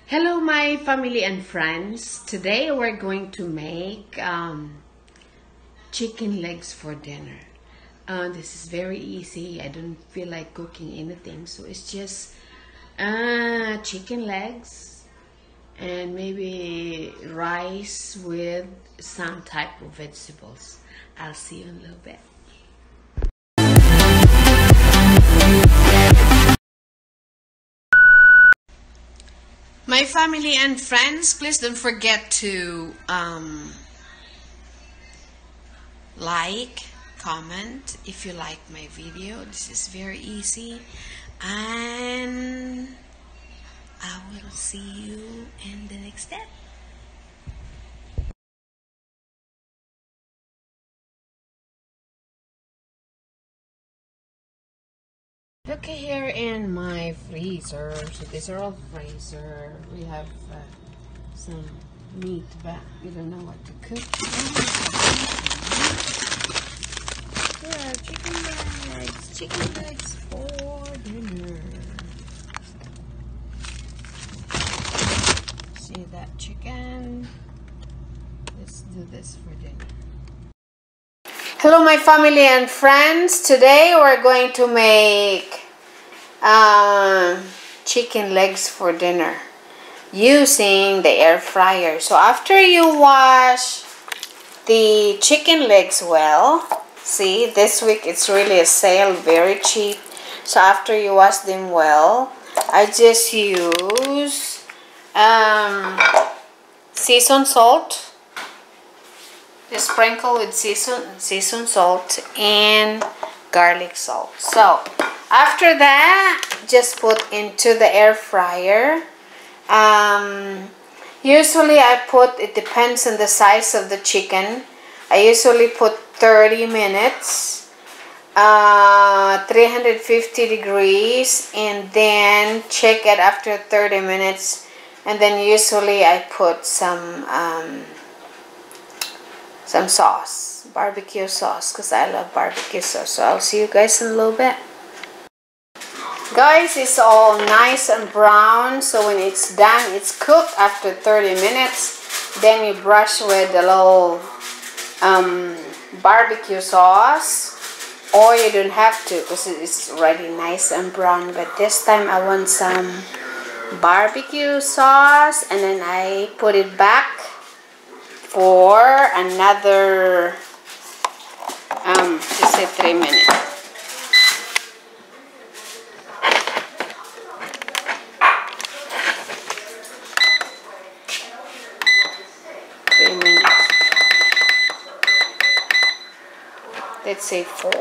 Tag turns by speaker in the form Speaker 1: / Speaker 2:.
Speaker 1: Hello my family and friends. Today we're going to make chicken legs for dinner. This is very easy. I don't feel like cooking anything, so it's just chicken legs and maybe rice with some type of vegetables. I'll see you in a little bit. My family and friends, please don't forget to like, comment if you like my video. This is very easy, and I will see you in the next step. Look here in my freezer. So these are all freezer. We have some meat, but we don't know what to cook. Here are chicken legs for dinner. See that chicken? Let's do this for dinner. Hello my family and friends. Today we're going to make chicken legs for dinner using the air fryer. So after you wash the chicken legs well, see, this week it's really a sale, very cheap. So after you wash them well, I just use seasoned salt. Just sprinkle with seasoned salt and garlic salt. So after that, just put into the air fryer. Usually I put, it depends on the size of the chicken, I usually put 30 minutes, 350 degrees, and then check it after 30 minutes, and then usually I put some sauce, barbecue sauce, because I love barbecue sauce. So I'll see you guys in a little bit. Guys, it's all nice and brown, so when it's done, it's cooked after 30 minutes. Then you brush with a little barbecue sauce, or you don't have to because it's already nice and brown. But this time I want some barbecue sauce, and then I put it back for another just say 3 minutes. Let's say 4.